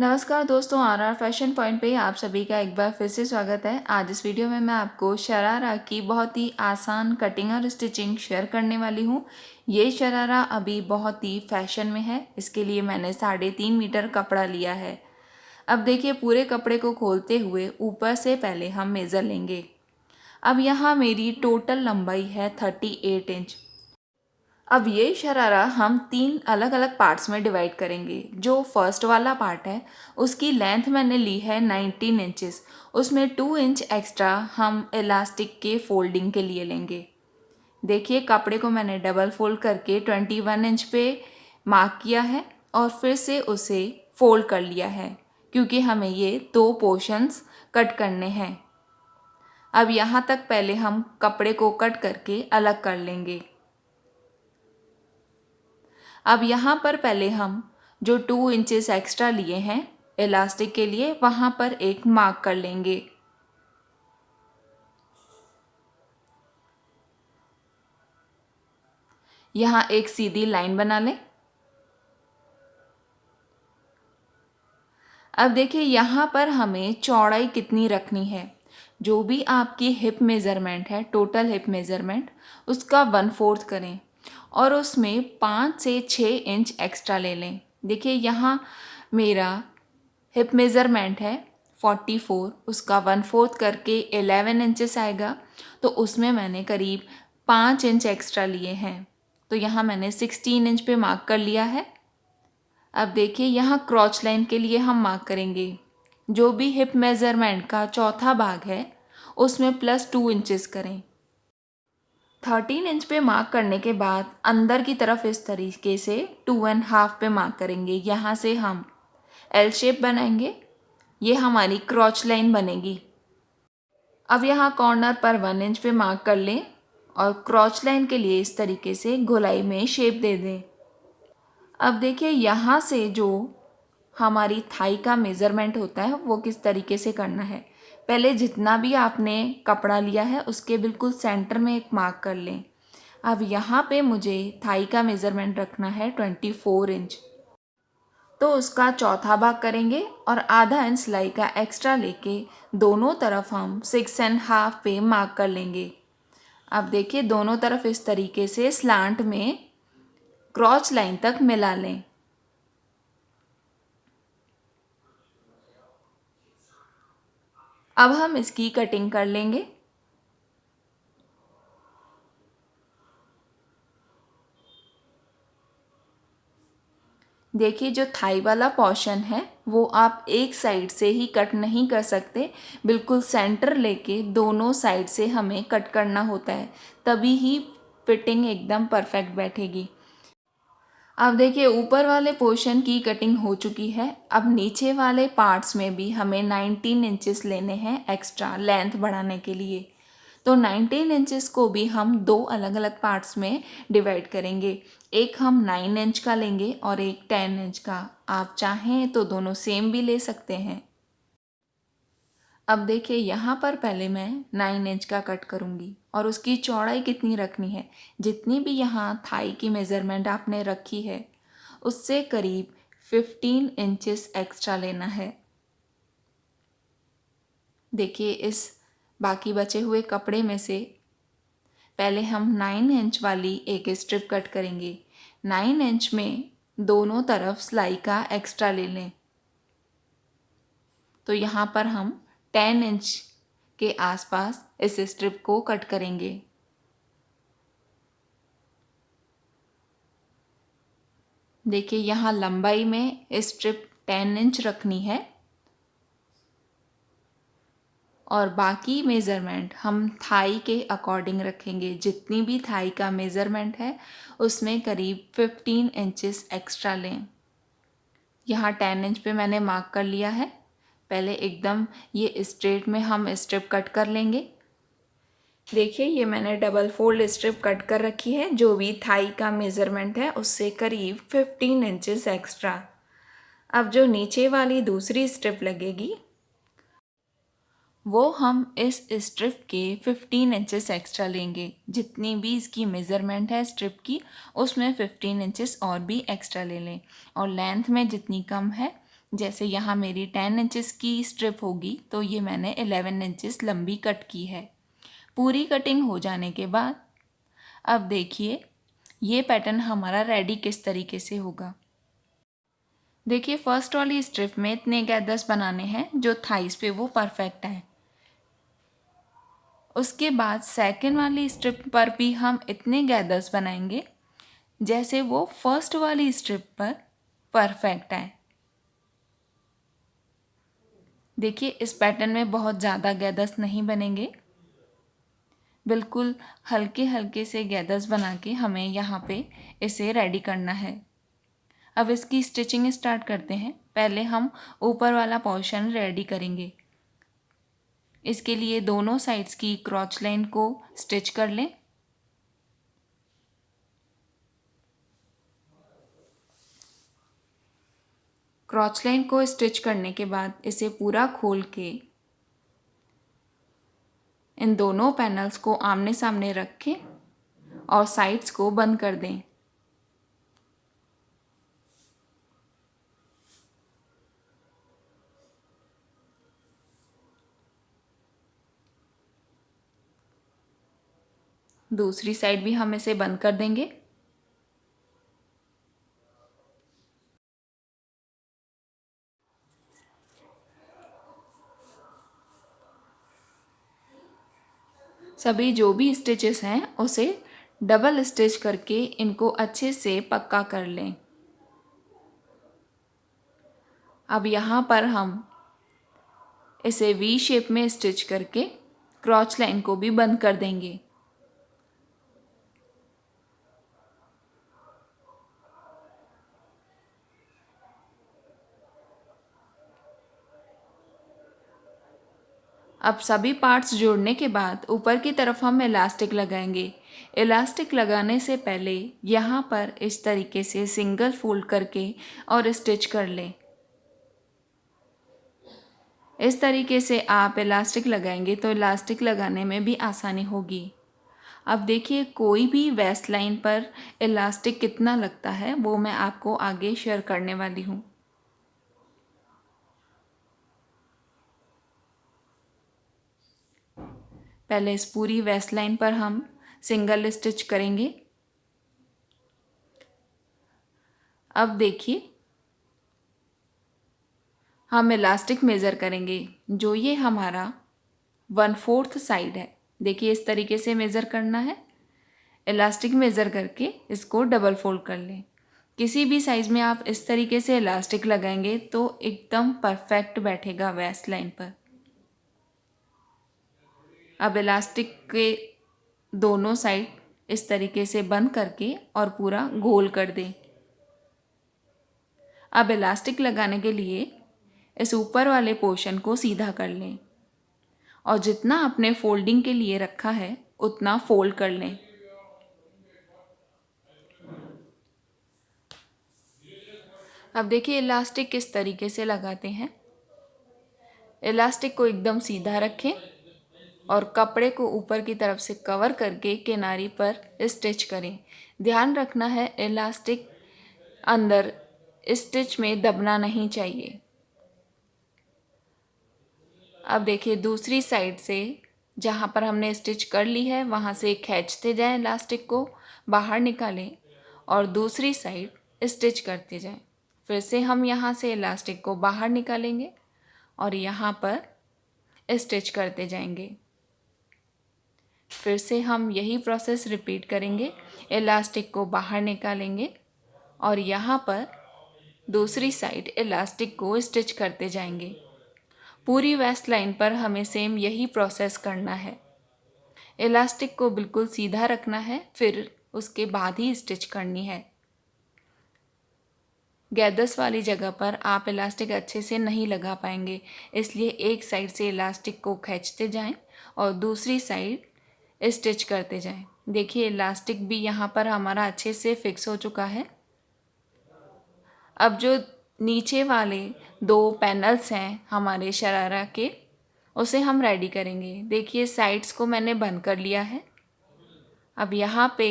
नमस्कार दोस्तों, are fashion point पे आप सभी का एक बार फिर से स्वागत है। आज इस वीडियो में मैं आपको शरारा की बहुत ही आसान कटिंग और स्टिचिंग शेयर करने वाली हूँ। ये शरारा अभी बहुत ही फैशन में है। इसके लिए मैंने 3.5 मीटर कपड़ा लिया है। अब देखिए, पूरे कपड़े को खोलते हुए ऊपर से पहले हम मेज़र लेंगे। अब यहाँ मेरी टोटल लंबाई है 38 इंच। अब ये शरारा हम 3 अलग अलग पार्ट्स में डिवाइड करेंगे। जो फर्स्ट वाला पार्ट है उसकी लेंथ मैंने ली है 19 इंचेस। उसमें 2 इंच एक्स्ट्रा हम इलास्टिक के फोल्डिंग के लिए लेंगे। देखिए, कपड़े को मैंने डबल फोल्ड करके 21 इंच पे मार्क किया है और फिर से उसे फोल्ड कर लिया है, क्योंकि हमें ये 2 पोर्शंस कट करने हैं। अब यहाँ तक पहले हम कपड़े को कट करके अलग कर लेंगे। अब यहाँ पर पहले हम जो 2 इंचेस एक्स्ट्रा लिए हैं इलास्टिक के लिए, वहाँ पर एक मार्क कर लेंगे। यहाँ एक सीधी लाइन बना लें। अब देखिए, यहाँ पर हमें चौड़ाई कितनी रखनी है। जो भी आपकी हिप मेज़रमेंट है, टोटल हिप मेज़रमेंट, उसका 1/4 करें और उसमें 5 से 6 इंच एक्स्ट्रा ले लें। देखिए, यहाँ मेरा हिप मेज़रमेंट है 44, उसका 1/4 करके 11 इंचेस आएगा। तो उसमें मैंने करीब 5 इंच एक्स्ट्रा लिए हैं। तो यहाँ मैंने 16 इंच पे मार्क कर लिया है। अब देखिए, यहाँ क्रॉच लाइन के लिए हम मार्क करेंगे। जो भी हिप मेज़रमेंट का चौथा भाग है उसमें +2 इंचेस करें। 13 इंच पे मार्क करने के बाद अंदर की तरफ इस तरीके से 2.5 पे मार्क करेंगे। यहाँ से हम एल शेप बनाएंगे। ये हमारी क्रॉच लाइन बनेगी। अब यहाँ कॉर्नर पर 1 इंच पे मार्क कर लें और क्रॉच लाइन के लिए इस तरीके से गोलाई में शेप दे दें। अब देखिए, यहाँ से जो हमारी थाई का मेज़रमेंट होता है वो किस तरीके से करना है। पहले जितना भी आपने कपड़ा लिया है उसके बिल्कुल सेंटर में एक मार्क कर लें। अब यहाँ पे मुझे थाई का मेज़रमेंट रखना है 24 इंच। तो उसका चौथा भाग करेंगे और आधा इंच सिलाई का एक्स्ट्रा लेके दोनों तरफ हम 6.5 पे मार्क कर लेंगे। अब देखिए, दोनों तरफ इस तरीके से स्लांट में क्रॉच लाइन तक मिला लें। अब हम इसकी कटिंग कर लेंगे। देखिए, जो थाई वाला पोर्शन है वो आप एक साइड से ही कट नहीं कर सकते, बिल्कुल सेंटर लेके दोनों साइड से हमें कट करना होता है, तभी ही फिटिंग एकदम परफेक्ट बैठेगी। अब देखिए, ऊपर वाले पोर्शन की कटिंग हो चुकी है। अब नीचे वाले पार्ट्स में भी हमें 19 इंचेस लेने हैं एक्स्ट्रा लेंथ बढ़ाने के लिए। तो 19 इंचेस को भी हम 2 अलग अलग पार्ट्स में डिवाइड करेंगे। एक हम 9 इंच का लेंगे और एक 10 इंच का। आप चाहें तो दोनों सेम भी ले सकते हैं। अब देखिए, यहाँ पर पहले मैं 9 इंच का कट करूँगी और उसकी चौड़ाई कितनी रखनी है, जितनी भी यहाँ थाई की मेज़रमेंट आपने रखी है उससे करीब 15 इंचेस एक्स्ट्रा लेना है। देखिए, इस बाकी बचे हुए कपड़े में से पहले हम 9 इंच वाली एक स्ट्रिप कट करेंगे। 9 इंच में दोनों तरफ सिलाई का एक्स्ट्रा ले लें। तो यहाँ पर हम 10 इंच के आसपास इस स्ट्रिप को कट करेंगे। देखिए, यहाँ लंबाई में स्ट्रिप 10 इंच रखनी है और बाकी मेज़रमेंट हम थाई के अकॉर्डिंग रखेंगे। जितनी भी थाई का मेज़रमेंट है उसमें करीब 15 इंचेस एक्स्ट्रा लें। यहाँ 10 इंच पे मैंने मार्क कर लिया है। पहले एकदम ये स्ट्रेट में हम स्ट्रिप कट कर लेंगे। देखिए, ये मैंने डबल फोल्ड स्ट्रिप कट कर रखी है। जो भी थाई का मेज़रमेंट है उससे करीब 15 इंचेस एक्स्ट्रा। अब जो नीचे वाली दूसरी स्ट्रिप लगेगी वो हम इस स्ट्रिप के 15 इंचेस एक्स्ट्रा लेंगे। जितनी भी इसकी मेज़रमेंट है स्ट्रिप की उसमें 15 इंचेस और भी एक्स्ट्रा ले लें और लेंथ में जितनी कम है जैसे यहाँ मेरी 10 इंचेस की स्ट्रिप होगी तो ये मैंने 11 इंचेस लंबी कट की है। पूरी कटिंग हो जाने के बाद अब देखिए ये पैटर्न हमारा रेडी किस तरीके से होगा। देखिए फर्स्ट वाली स्ट्रिप में इतने गैदर्स बनाने हैं जो थाइस पे वो परफेक्ट है। उसके बाद सेकंड वाली स्ट्रिप पर भी हम इतने गैदर्स बनाएंगे जैसे वो फर्स्ट वाली स्ट्रिप पर परफेक्ट है। देखिए इस पैटर्न में बहुत ज़्यादा गैदर्स नहीं बनेंगे, बिल्कुल हल्के हल्के से गैदर्स बना के हमें यहाँ पे इसे रेडी करना है। अब इसकी स्टिचिंग स्टार्ट करते हैं। पहले हम ऊपर वाला पोर्शन रेडी करेंगे। इसके लिए दोनों साइड्स की क्रॉच लाइन को स्टिच कर लें। क्रॉच लाइन को स्टिच करने के बाद इसे पूरा खोल के इन दोनों पैनल्स को आमने सामने रखें और साइड्स को बंद कर दें। दूसरी साइड भी हम इसे बंद कर देंगे। सभी जो भी स्टिचेस हैं उसे डबल स्टिच करके इनको अच्छे से पक्का कर लें। अब यहाँ पर हम इसे वी शेप में स्टिच करके क्रॉच लाइन को भी बंद कर देंगे। अब सभी पार्ट्स जोड़ने के बाद ऊपर की तरफ हम इलास्टिक लगाएंगे। इलास्टिक लगाने से पहले यहाँ पर इस तरीके से सिंगल फोल्ड करके और स्टिच कर लें। इस तरीके से आप इलास्टिक लगाएंगे तो इलास्टिक लगाने में भी आसानी होगी। अब देखिए कोई भी वेस्ट लाइन पर इलास्टिक कितना लगता है वो मैं आपको आगे शेयर करने वाली हूँ। पहले इस पूरी वेस्ट लाइन पर हम सिंगल स्टिच करेंगे। अब देखिए हम इलास्टिक मेज़र करेंगे। जो ये हमारा 1/4 साइड है, देखिए इस तरीके से मेज़र करना है। इलास्टिक मेज़र करके इसको डबल फोल्ड कर लें। किसी भी साइज़ में आप इस तरीके से इलास्टिक लगाएंगे तो एकदम परफेक्ट बैठेगा वेस्ट लाइन पर। अब इलास्टिक के दोनों साइड इस तरीके से बंद करके और पूरा गोल कर दें। अब इलास्टिक लगाने के लिए इस ऊपर वाले पोर्शन को सीधा कर लें और जितना आपने फोल्डिंग के लिए रखा है उतना फोल्ड कर लें। अब देखिए इलास्टिक किस तरीके से लगाते हैं। इलास्टिक को एकदम सीधा रखें और कपड़े को ऊपर की तरफ से कवर करके किनारी पर स्टिच करें। ध्यान रखना है इलास्टिक अंदर स्टिच में दबना नहीं चाहिए। अब देखिए दूसरी साइड से जहाँ पर हमने स्टिच कर ली है वहाँ से खींचते जाएं, इलास्टिक को बाहर निकालें और दूसरी साइड स्टिच करते जाएं। फिर से हम यहाँ से इलास्टिक को बाहर निकालेंगे और यहाँ पर स्टिच करते जाएंगे। फिर से हम यही प्रोसेस रिपीट करेंगे। इलास्टिक को बाहर निकालेंगे और यहाँ पर दूसरी साइड इलास्टिक को स्टिच करते जाएंगे। पूरी वेस्ट लाइन पर हमें सेम यही प्रोसेस करना है। इलास्टिक को बिल्कुल सीधा रखना है, फिर उसके बाद ही स्टिच करनी है। गैदर्स वाली जगह पर आप इलास्टिक अच्छे से नहीं लगा पाएंगे, इसलिए एक साइड से इलास्टिक को खींचते जाएं और दूसरी साइड स्टिच करते जाएं। देखिए इलास्टिक भी यहाँ पर हमारा अच्छे से फिक्स हो चुका है। अब जो नीचे वाले 2 पैनल्स हैं हमारे शरारा के, उसे हम रेडी करेंगे। देखिए साइड्स को मैंने बंद कर लिया है। अब यहाँ पे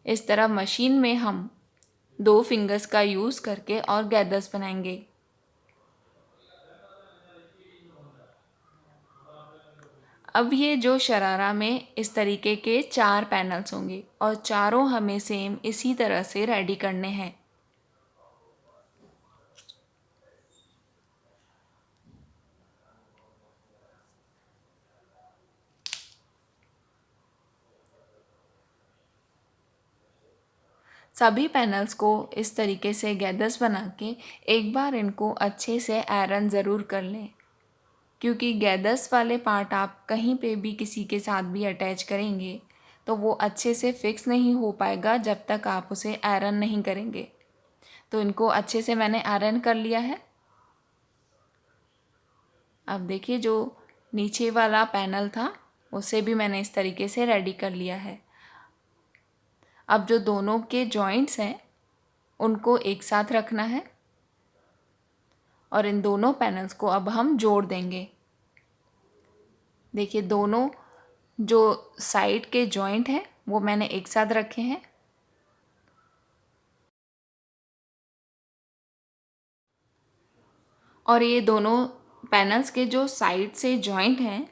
इस तरह मशीन में हम 2 फिंगर्स का यूज़ करके और गैदर्स बनाएंगे। अब ये जो शरारा में इस तरीके के 4 पैनल्स होंगे और चारों हमें सेम इसी तरह से रेडी करने हैं। सभी पैनल्स को इस तरीके से गैदर्स बना के एक बार इनको अच्छे से आयरन ज़रूर कर लें, क्योंकि गैदर्स वाले पार्ट आप कहीं पे भी किसी के साथ भी अटैच करेंगे तो वो अच्छे से फिक्स नहीं हो पाएगा जब तक आप उसे आयरन नहीं करेंगे। तो इनको अच्छे से मैंने आयरन कर लिया है। अब देखिए जो नीचे वाला पैनल था उसे भी मैंने इस तरीके से रेडी कर लिया है। अब जो दोनों के जॉइंट्स हैं उनको एक साथ रखना है और इन दोनों पैनल्स को अब हम जोड़ देंगे। देखिए दोनों जो साइड के जॉइंट हैं वो मैंने एक साथ रखे हैं। और ये दोनों पैनल्स के जो साइड से जॉइंट हैं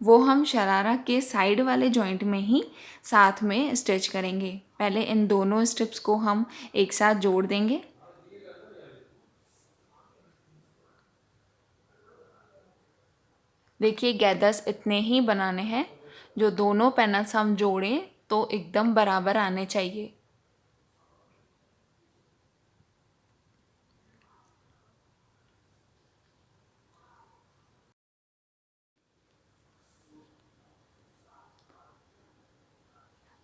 वो हम शरारा के साइड वाले जॉइंट में ही साथ में स्टिच करेंगे। पहले इन दोनों स्ट्रिप्स को हम एक साथ जोड़ देंगे। देखिए गैदर्स इतने ही बनाने हैं, जो दोनों पैनल्स हम जोड़ें तो एकदम बराबर आने चाहिए।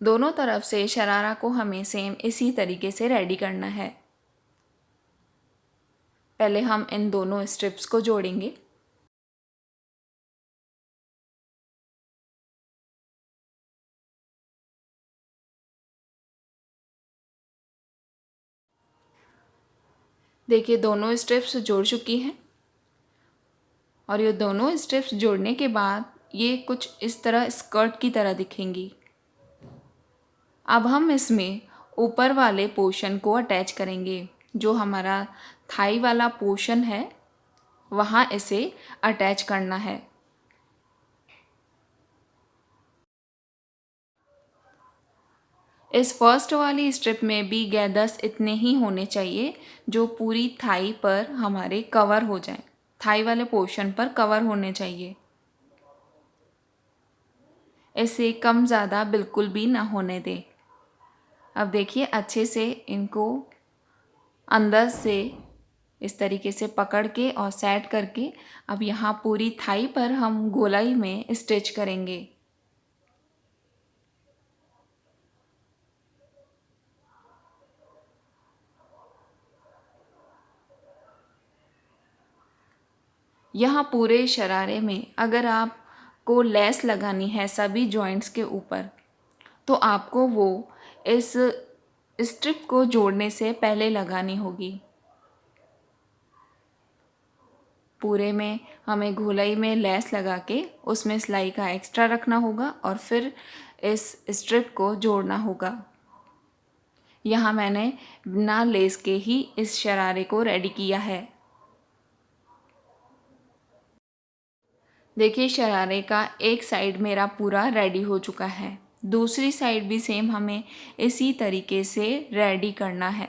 दोनों तरफ से शरारा को हमें सेम इसी तरीके से रेडी करना है। पहले हम इन दोनों स्ट्रिप्स को जोड़ेंगे। देखिए दोनों स्ट्रिप्स जोड़ चुकी हैं और ये दोनों स्ट्रिप्स जोड़ने के बाद ये कुछ इस तरह स्कर्ट की तरह दिखेंगी। अब हम इसमें ऊपर वाले पोर्शन को अटैच करेंगे। जो हमारा थाई वाला पोर्शन है वहाँ इसे अटैच करना है। इस फर्स्ट वाली स्ट्रिप में भी गैदर्स इतने ही होने चाहिए जो पूरी थाई पर हमारे कवर हो जाएं। थाई वाले पोर्शन पर कवर होने चाहिए। इसे कम ज़्यादा बिल्कुल भी ना होने दें। अब देखिए अच्छे से इनको अंदर से इस तरीके से पकड़ के और सेट करके अब यहाँ पूरी थाई पर हम गोलाई में स्टिच करेंगे। यहाँ पूरे शरारे में अगर आपको लेस लगानी है सभी जॉइंट्स के ऊपर तो आपको वो इस स्ट्रिप को जोड़ने से पहले लगानी होगी। पूरे में हमें गोलाई में लेस लगा के उसमें सिलाई का एक्स्ट्रा रखना होगा और फिर इस स्ट्रिप को जोड़ना होगा। यहाँ मैंने बिना लेस के ही इस शरारे को रेडी किया है। देखिए शरारे का एक साइड मेरा पूरा रेडी हो चुका है, दूसरी साइड भी सेम हमें इसी तरीके से रेडी करना है।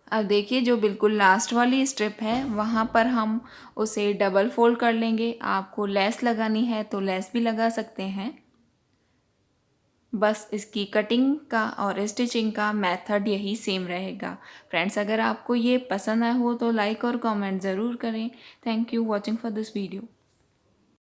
अब देखिए जो बिल्कुल लास्ट वाली स्ट्रिप है वहाँ पर हम उसे डबल फोल्ड कर लेंगे। आपको लेस लगानी है तो लेस भी लगा सकते हैं। बस इसकी कटिंग का और स्टिचिंग का मेथड यही सेम रहेगा। फ्रेंड्स अगर आपको ये पसंद आया हो तो लाइक और कमेंट ज़रूर करें। Thank you watching for this video.